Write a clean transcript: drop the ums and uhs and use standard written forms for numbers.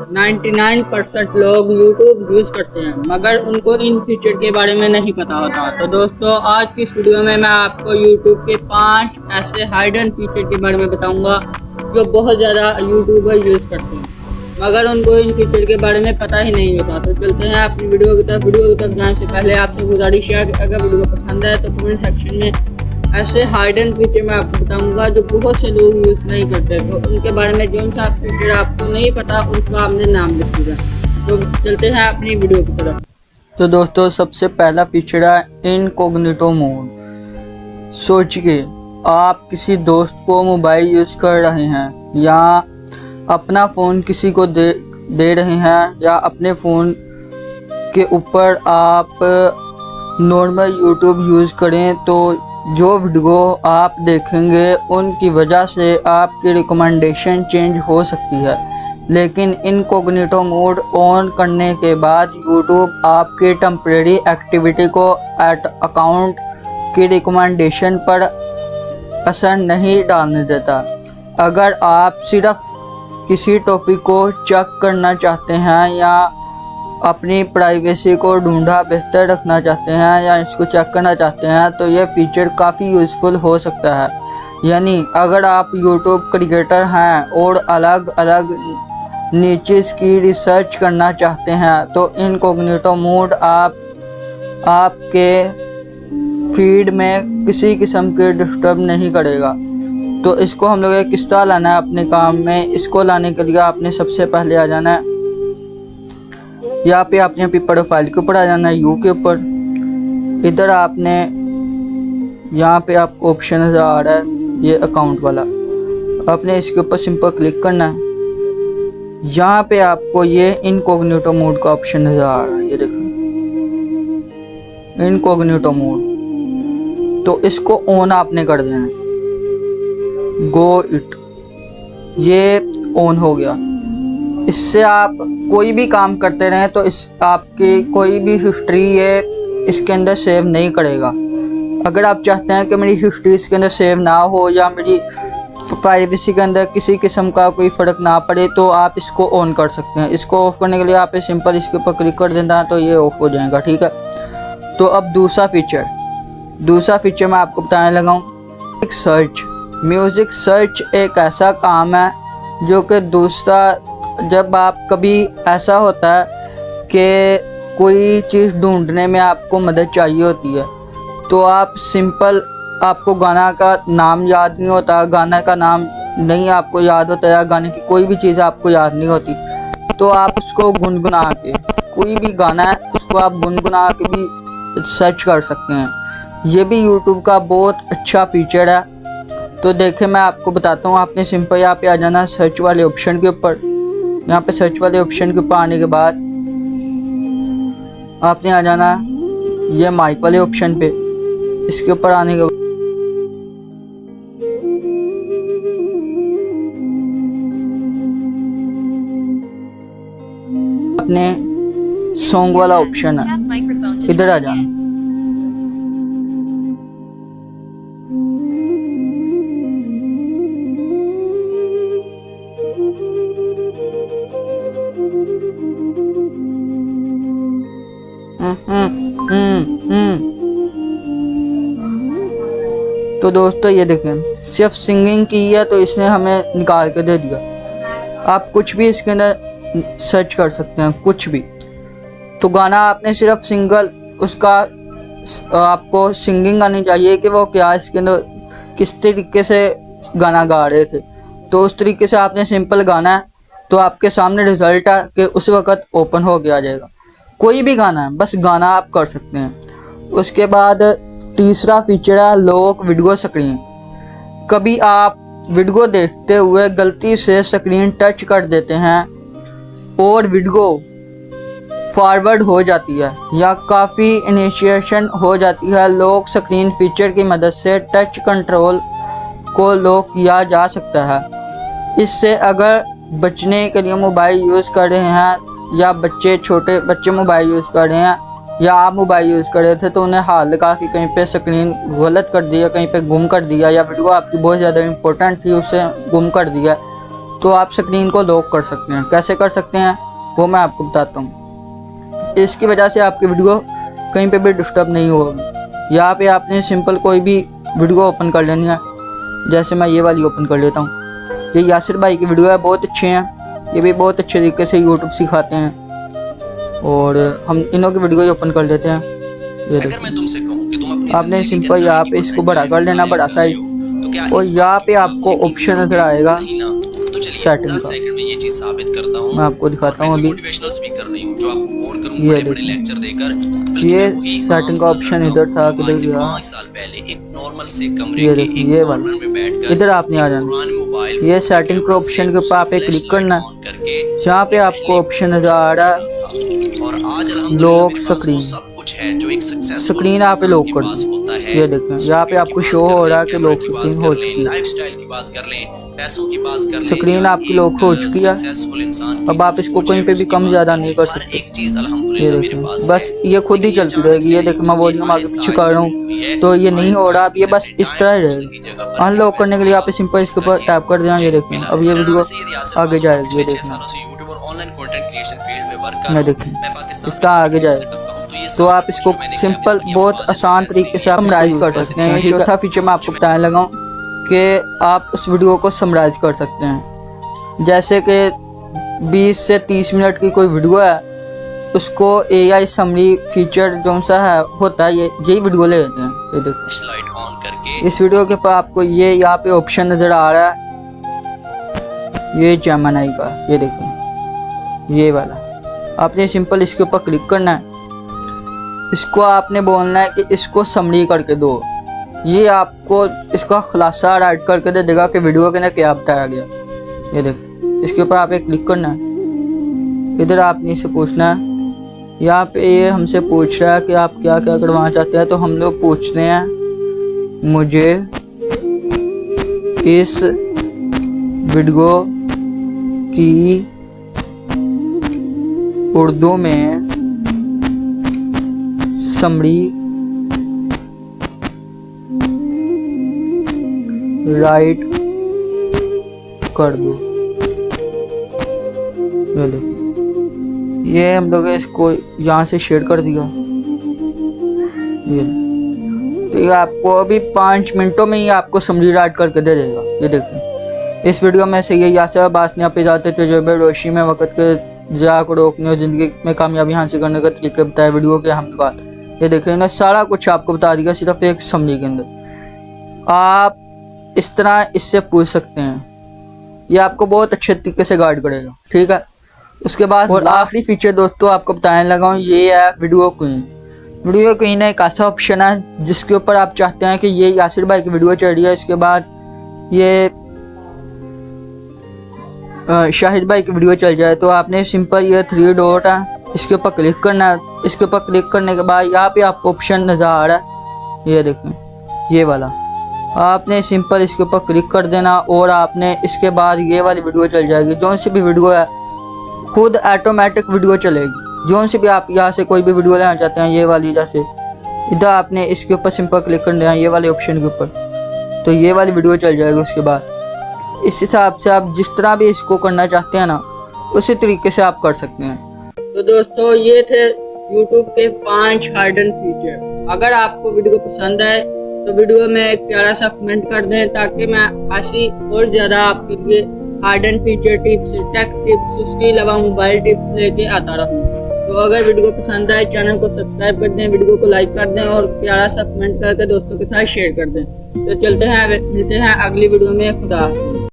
99% लोग YouTube use करते हैं मगर उनको इन फीचर के बारे में नहीं पता होता। तो दोस्तों आज की इस वीडियो में मैं आपको YouTube के 5 ऐसे हाइडन फीचर के बारे में बताऊंगा जो बहुत ज़्यादा यूट्यूबर यूज़ करते हैं मगर उनको इन फीचर के बारे में पता ही नहीं होता। तो चलते हैं अपनी वीडियो की तरफ जाने से पहले आपसे गुजारिश है कि अगर वीडियो पसंद है तो कमेंट सेक्शन में ऐसे हाइडन फीचर मैं आपको बताऊंगा जो बहुत से लोग यूज़ नहीं करते। तो उनके बारे में जो सा फीचर आपको नहीं पता उनका आपने नाम लिख दिया। तो चलते हैं अपनी वीडियो की तरफ। तो दोस्तों सबसे पहला फीचर है इनकॉग्निटो मोड। सोचिए आप किसी दोस्त को मोबाइल यूज़ कर रहे हैं या अपना फ़ोन किसी को दे रहे हैं या अपने फ़ोन के ऊपर आप नॉर्मल यूट्यूब यूज़ करें तो जो वीडियो आप देखेंगे उनकी वजह से आपकी रिकमेंडेशन चेंज हो सकती है। लेकिन इनकॉग्निटो मोड ऑन करने के बाद यूट्यूब आपके टेम्परेरी एक्टिविटी को अकाउंट की रिकमेंडेशन पर असर नहीं डालने देता। अगर आप सिर्फ किसी टॉपिक को चेक करना चाहते हैं या अपनी प्राइवेसी को ढूंढा बेहतर रखना चाहते हैं या इसको चेक करना चाहते हैं तो यह फीचर काफ़ी यूज़फुल हो सकता है। यानी अगर आप यूट्यूब क्रिएटर हैं और अलग अलग नीचेस की रिसर्च करना चाहते हैं तो इनकॉग्निटो मोड आपके फीड में किसी किस्म के डिस्टर्ब नहीं करेगा। तो इसको हम लोग किस तरह लाना है अपने काम में, इसको लाने के लिए आपने सबसे पहले आ जाना है यहाँ पे आपने अपनी प्रोफाइल के ऊपर आ जाना है, यू के ऊपर। इधर आपने यहाँ पे आपको ऑप्शन नज़र आ रहा है ये अकाउंट वाला, आपने इसके ऊपर सिंपल क्लिक करना है। यहाँ पे आपको ये इनकॉग्निटो मोड का ऑप्शन नज़र आ रहा है, ये देखो इनकॉग्निटो मोड। तो इसको ऑन आपने कर देना है, गो इट, ये ऑन हो गया। इससे आप कोई भी काम करते रहें तो इस आपकी कोई भी हिस्ट्री ये इसके अंदर सेव नहीं करेगा। अगर आप चाहते हैं कि मेरी हिस्ट्री इसके अंदर सेव ना हो या मेरी प्राइवेसी के अंदर किसी किस्म का कोई फ़र्क ना पड़े तो आप इसको ऑन कर सकते हैं। इसको ऑफ़ करने के लिए आप सिंपल इसके ऊपर क्लिक कर देना है तो ये ऑफ़ हो जाएगा, ठीक है। तो अब दूसरा फीचर मैं आपको बताने लगा हूँ, सर्च। म्यूज़िक सर्च एक ऐसा काम है जो कि दूसरा, जब आप कभी ऐसा होता है कि कोई चीज़ ढूंढने में आपको मदद चाहिए होती है तो आप सिंपल, आपको गाना का नाम याद नहीं होता, गाना का नाम नहीं आपको याद होता या गाने की कोई भी चीज़ आपको याद नहीं होती तो आप उसको गुनगुना के, कोई भी गाना है उसको आप गुनगुना के भी सर्च कर सकते हैं। ये भी यूट्यूब का बहुत अच्छा फीचर है। तो देखें मैं आपको बताता हूँ, आपने सिंपल यहाँ पे आ जाना सर्च वाले ऑप्शन के ऊपर। यहाँ पे सर्च वाले ऑप्शन के ऊपर आने के बाद आपने आ जाना ये माइक वाले ऑप्शन पे। इसके ऊपर आने के बाद आपने सॉन्ग वाला ऑप्शन है, इधर आ जाना। तो दोस्तों ये देखें सिर्फ सिंगिंग की है तो इसने हमें निकाल के दे दिया। आप कुछ भी इसके अंदर सर्च कर सकते हैं, कुछ भी। तो गाना आपने सिर्फ सिंगल उसका आपको सिंगिंग आनी चाहिए कि वो क्या इसके अंदर किस तरीके से गाना गा रहे थे। तो उस तरीके से आपने सिंपल गाना है तो आपके सामने रिजल्ट है कि उस वक़्त ओपन हो के आ जाएगा। कोई भी गाना है, बस गाना आप कर सकते हैं। उसके बाद तीसरा फीचर है लॉक वीडियो स्क्रीन। कभी आप वीडियो देखते हुए गलती से स्क्रीन टच कर देते हैं और वीडियो फॉरवर्ड हो जाती है या काफ़ी इनिशिएशन हो जाती है, लॉक स्क्रीन फीचर की मदद से टच कंट्रोल को लॉक किया जा सकता है। इससे अगर बचने के लिए मोबाइल यूज़ कर रहे हैं या छोटे बच्चे मोबाइल यूज़ कर रहे हैं या आप मोबाइल यूज़ कर रहे थे तो उन्हें हाथ लगा के कहीं पे स्क्रीन गलत कर दिया, कहीं पे गुम कर दिया या वीडियो आपकी बहुत ज़्यादा इम्पोर्टेंट थी उसे गुम कर दिया, तो आप स्क्रीन को लॉक कर सकते हैं। कैसे कर सकते हैं वो मैं आपको बताता हूँ। इसकी वजह से आपकी वीडियो कहीं पे भी डिस्टर्ब नहीं होगी। यहाँ पे आपने सिंपल कोई भी वीडियो ओपन कर लेनी है। जैसे मैं ये वाली ओपन कर लेता हूँ। ये यासिर भाई की वीडियो है, बहुत अच्छे हैं। ये भी बहुत अच्छे तरीके से यूट्यूब सिखाते हैं और हम इन्हों की वीडियो ही ओपन कर लेते हैं। ये अगर मैं तुमसे कहूं कि तुम अपनी आपने जिंदगी के सिंपल यहाँ पे 90% इसको बड़ा कर लेना, बड़ा साइज, तो क्या और इस यहाँ बात पे को आपको यकीन ऑप्शन करोगे? नजर आएगा नहीं ना? तो चलिए सेटिंग 10 का। सेकंड में ये चीज साबित करता हूँ। मैं आपको दिखाता हूँ अभी। मोटिवेशनल स्पीकर नहीं हूँ जो आपको बोर करूँ ये बड़े बड़े देखिए। लेक्चर देकर, बल्कि ये मैं वही सेटिंग का आम ऑप्शन सा इधर लड़का था, हूँ जो किधर आज से गया? 5 साल पहले एक नॉर्मल से कमरे ये के देखिए, एक ये कॉर्नर वाला। में बैठकर इधर आपने आ जाना। पुराने मोबाइल ये फोन सेटिंग के कैमरे ऑप्शन से के ऊपर आप उसकी एक क्लिक फ्लैशलाइट करना है। ऑन करके यहाँ पे मैं आपको पहले ऑप्शन फोटो नजर आ शूट रहा है करता था। और आज अल्हम्दुलिल्लाह लॉक मेरे पास वो स्क्रीन। सब कुछ है जो एक सक्सेसफुल स्क्रीन यहाँ पे लॉक कर पास दी। होता है। ये देखें, यहाँ पे आपको शो हो रहा है कि लॉक स्क्रीन हो चुकी है। लाइफस्टाइल की बात कर लें, पैसों की बात कर लें, स्क्रीन या आपकी एक लॉक हो चुकी है। सक्सेसफुल इंसान की अब आप जो इसको सोच कहीं है पे भी उसकी कम बात ज्यादा कर नहीं लें, कर हर सकते। एक चीज ये अल्हम्दुलिल्लाह मेरे पास देखें, है। बस ये खुद ही लेकिन चलती अचानक रहेगी। से ये देखें, मैं वॉल्यूम आगे आहिस्ता पीछे कर रहा आहिस्ता हुई हूँ है, तो ये नहीं आहिस्ता हो रहा। अब ये आहिस्ता बस मैंने इस तरह टाइम को रहेगी। सही जगह पर अनलॉक करने के लिए आप सिंपल इसके इसका ऊपर ये टैप कर देना। ये मुझे देखें, मिला। अब ये मेरा नाम वीडियो है सैयद यासिर आगे मासूम। जाएगी। ये पिछले 6 देखें, सालों से यूट्यूब और ऑनलाइन कंटेंट क्रिएशन फील्ड में वर्क कर मैं रहा हूं। देखें मैं पाकिस्तान इसका आगे जाए तो आप इसको सिंपल बहुत आसान तरीके से आप समराइज कर सकते हैं। ये चौथा फीचर मैं आपको बताने लगा हूँ कि आप उस वीडियो को समराइज कर सकते हैं। जैसे कि 20 से 30 मिनट की कोई वीडियो है, उसको AI समरी फीचर जो सा है होता है, यही वीडियो ले लेते हैं। ये देखो, लाइट ऑन करके इस वीडियो के ऊपर आपको ये यहाँ पे ऑप्शन नज़र आ रहा है, ये जेमिनी का। ये देखो, ये वाला आपने सिंपल इसके ऊपर क्लिक करना है। इसको आपने बोलना है कि इसको समरी करके दो। ये आपको इसका खुलासा राइट करके दे देगा कि वीडियो के अंदर क्या बताया गया। ये देखो, इसके ऊपर आप एक क्लिक करना है। इधर आपने इसे पूछना है। यहाँ पे ये हमसे पूछ रहा है कि आप क्या क्या करवाना चाहते हैं, तो हम लोग पूछते हैं मुझे इस वीडियो की उर्दू में समरी राइट कर दो। ये देखो, ये हम लोग इसको यहाँ से शेयर कर दिया। ये तो ये आपको अभी 5 मिनटों में ही आपको समरी राइट करके दे देगा। ये देखिए, इस वीडियो में से ये यासिर बासनिया पे जाते तजुर्बे रोशनी में वक़्त के ज़िया को रोकने और ज़िंदगी में कामयाबी हासिल करने का तरीके बताया वीडियो के हम बात। ये देखिए, इन्होंने सारा कुछ आपको बता दिया सिर्फ एक समरी के अंदर। आप इस तरह इससे पूछ सकते हैं। ये आपको बहुत अच्छे तरीके से गाइड करेगा। ठीक है, उसके बाद और आखिरी फीचर दोस्तों आपको बताने लगा हूँ, ये है वीडियो क्वीन। वीडियो क्वीन एक ऐसा ऑप्शन है जिसके ऊपर आप चाहते हैं कि ये यासिर भाई की वीडियो चल रही है, इसके बाद ये शाहिद भाई की वीडियो चल जाए, तो आपने सिंपल ये 3 डॉट है, इसके ऊपर क्लिक करना है। इसके ऊपर क्लिक करने के बाद यहाँ पे आपको ऑप्शन नज़र आ रहा है, ये देखें, ये वाला। आपने सिंपल इसके ऊपर क्लिक कर देना और आपने इसके बाद ये वाली वीडियो चल जाएगी। जो सी भी वीडियो है खुद ऑटोमेटिक वीडियो चलेगी। जो सी भी आप यहाँ से कोई भी वीडियो लेना चाहते हैं, ये वाली जैसे इधर आपने इसके ऊपर सिंपल क्लिक कर देना, ये वाले ऑप्शन के ऊपर, तो ये वाली वीडियो चल जाएगी। उसके बाद इस हिसाब से आप जिस तरह भी इसको करना चाहते हैं ना, उसी तरीके से आप कर सकते हैं। तो दोस्तों ये थे YouTube के 5 हाइडन फीचर। अगर आपको वीडियो पसंद आए तो वीडियो में एक प्यारा सा कमेंट कर दें, ताकि मैं ऐसी और ज़्यादा आपके लिए hidden feature tips, take tips, उसके अलावा मोबाइल टिप्स लेके आता रहूँ। तो अगर वीडियो पसंद आए चैनल को सब्सक्राइब कर दें, वीडियो को लाइक कर दें और प्यारा सा कमेंट करके दोस्तों के साथ शेयर कर दें। तो चलते हैं, मिलते हैं अगली वीडियो में। खुदा हाफिज़।